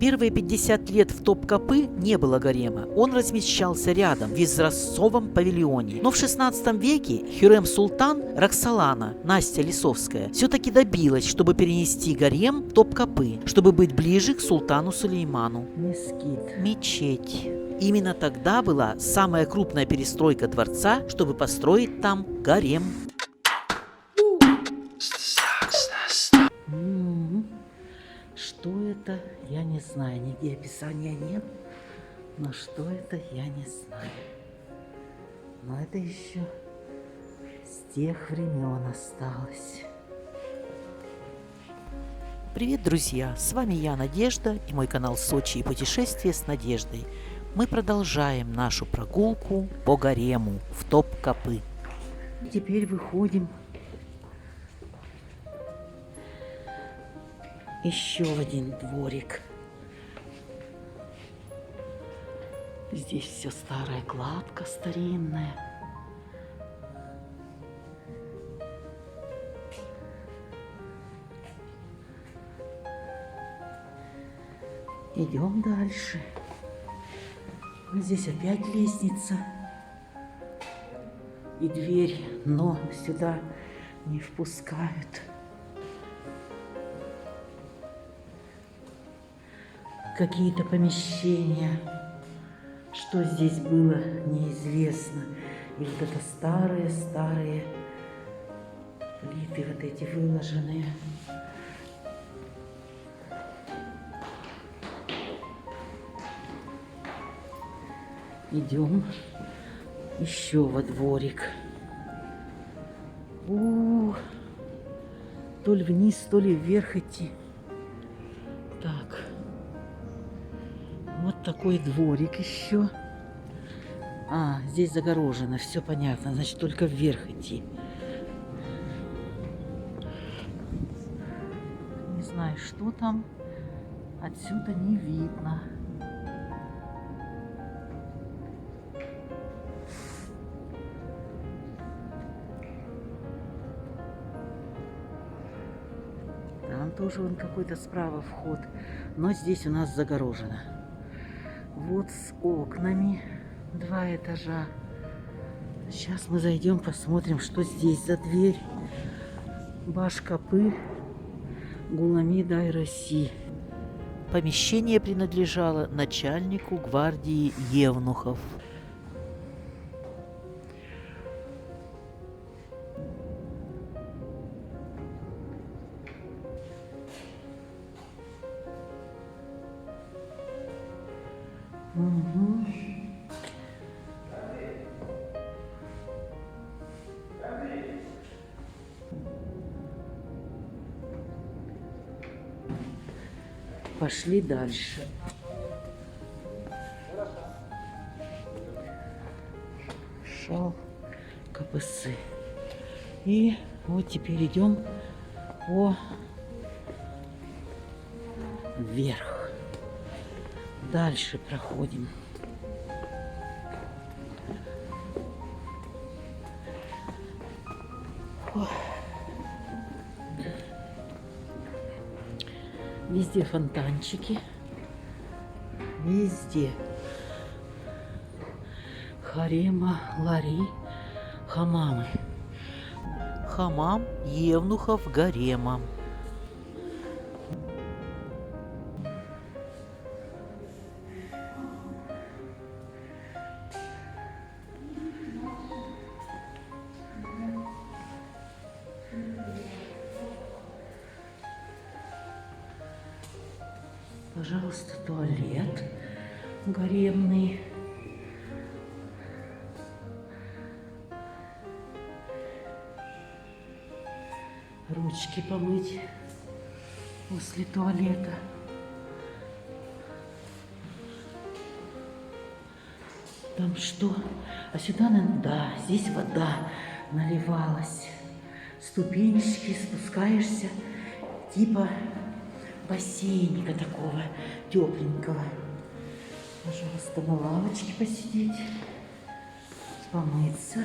Первые 50 лет в Топкапы не было гарема. Он размещался рядом, в изразцовом павильоне. Но в 16 веке Хюррем-Султан Роксолана, Настя Лисовская, все-таки добилась, чтобы перенести гарем в Топкапы, чтобы быть ближе к султану Сулейману. Мескит. Мечеть. Именно тогда была самая крупная перестройка дворца, чтобы построить там гарем. Что это, я не знаю. Нигде описания нет. Но что это, я не знаю. Но это еще с тех времен осталось. Привет, друзья! С вами я, Надежда, и мой канал Сочи и путешествия с Надеждой. Мы продолжаем нашу прогулку по гарему в Топкапы. Теперь выходим еще в один дворик. Здесь все старая кладка старинная. Идем дальше. Здесь опять лестница и дверь, но сюда не впускают. Какие-то помещения. Что здесь было, неизвестно. И вот это старые плиты вот эти выложенные. Идем еще во дворик. То ли вниз, то ли вверх идти. Так. Вот такой дворик еще. Здесь загорожено, все понятно, значит, только вверх идти. Не знаю, что там. Отсюда не видно. Там тоже вон какой-то справа вход, но здесь у нас загорожено. Вот с окнами 2 этажа. Сейчас мы зайдем, посмотрим, что здесь за дверь. Баш-Капы, Гулами Дай-Роси. Помещение принадлежало начальнику гвардии евнухов. Угу. Пошли дальше. Шал Капысы. И вот теперь идем вверх. Дальше проходим. Везде фонтанчики. Везде. Харема, лари, хамамы. Хамам евнухов гарема. Пожалуйста, туалет гаремный. Ручки помыть после туалета. Там что? А сюда, да, здесь вода наливалась. Ступенечки, спускаешься, типа бассейника такого тепленького. Пожалуйста, на лавочке посидеть, помыться.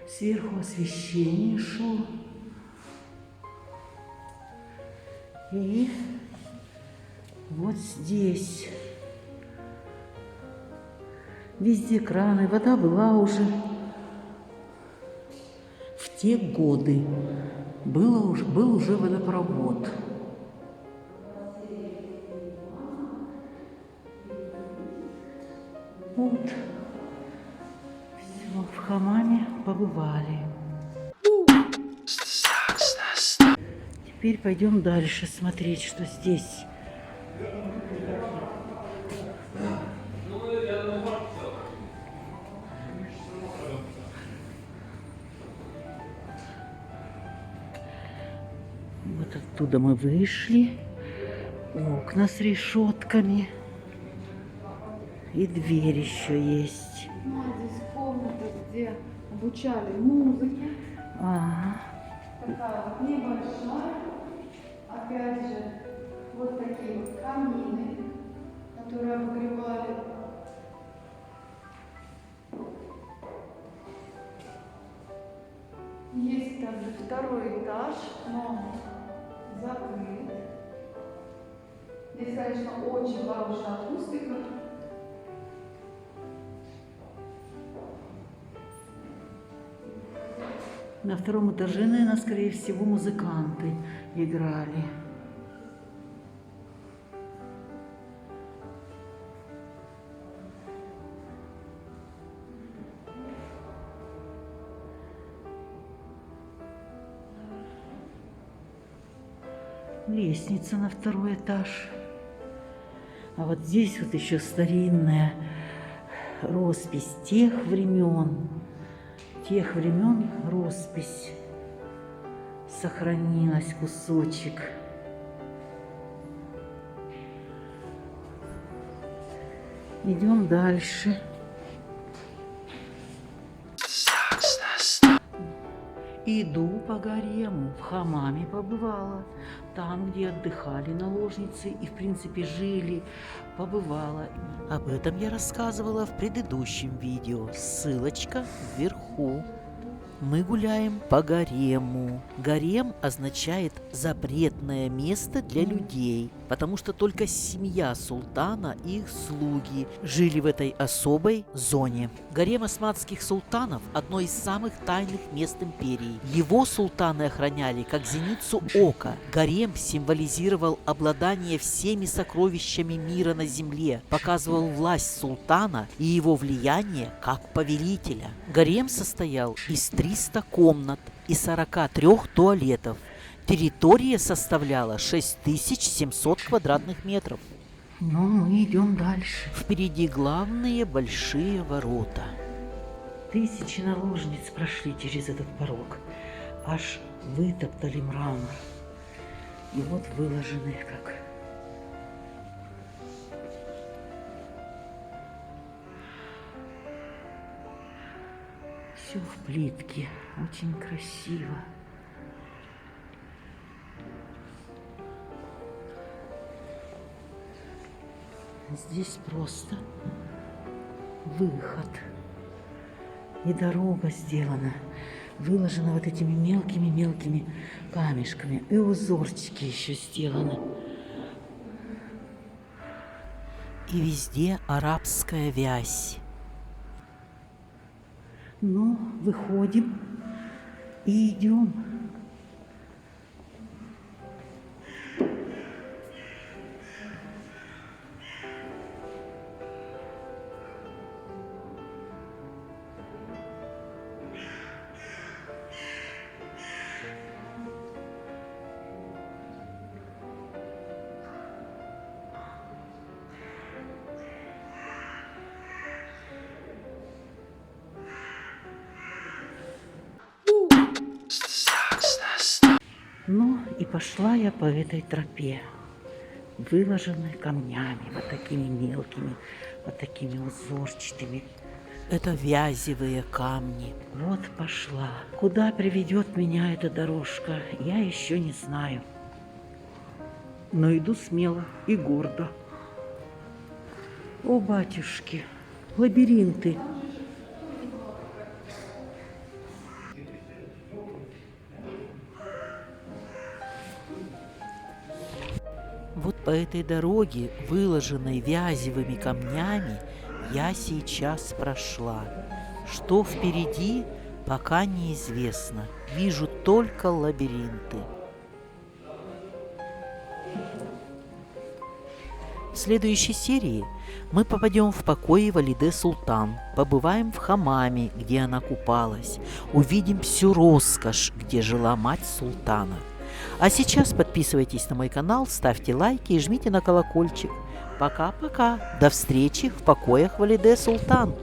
Сверху освещение шло. И вот здесь везде краны, вода была уже в те годы. Был уже водопровод. Вот. Все, в хамаме побывали. Теперь пойдем дальше смотреть, что здесь. Вот оттуда мы вышли. Окна с решетками. И дверь еще есть. Ну, а здесь комната, где обучали музыке. Ага. Такая вот небольшая. Опять же, вот такие вот камины, которые обогревали. Есть также второй этаж, но закрыт. Здесь, конечно, очень хорошая акустика. На втором этаже, наверное, скорее всего, музыканты играли. Лестница на второй этаж. А вот здесь вот еще старинная роспись тех времен. Роспись сохранилась, кусочек. Идем дальше. Иду по гарему, в хамаме побывала, там, где отдыхали наложницы и, в принципе, жили, побывала. Об этом я рассказывала в предыдущем видео, ссылочка вверху. Мы гуляем по гарему. Гарем означает запретное место для людей, потому что только семья султана и их слуги жили в этой особой зоне. Гарем османских султанов – одно из самых тайных мест империи. Его султаны охраняли как зеницу ока. Гарем символизировал обладание всеми сокровищами мира на земле, показывал власть султана и его влияние как повелителя. Гарем состоял из 300 комнат и 43 туалетов. Территория составляла 6700 квадратных метров. Но мы идем дальше. Впереди главные большие ворота. 1000 наложниц прошли через этот порог. Аж вытоптали мрамор. И вот выложены как. Все в плитке. Очень красиво. Здесь просто выход. И дорога сделана, выложена вот этими мелкими-мелкими камешками. И узорчики еще сделаны. И везде арабская вязь. Ну, выходим и идем. Ну, и пошла я по этой тропе, выложенной камнями, вот такими мелкими, вот такими узорчатыми. Это вязевые камни. Вот пошла. Куда приведет меня эта дорожка, я еще не знаю. Но иду смело и гордо. О, батюшки, лабиринты. Вот по этой дороге, выложенной вязевыми камнями, я сейчас прошла. Что впереди, пока неизвестно. Вижу только лабиринты. В следующей серии мы попадем в покои Валиде Султан, побываем в хамаме, где она купалась, увидим всю роскошь, где жила мать султана. А сейчас подписывайтесь на мой канал, ставьте лайки и жмите на колокольчик. Пока-пока, до встречи в покоях Валиде Султан.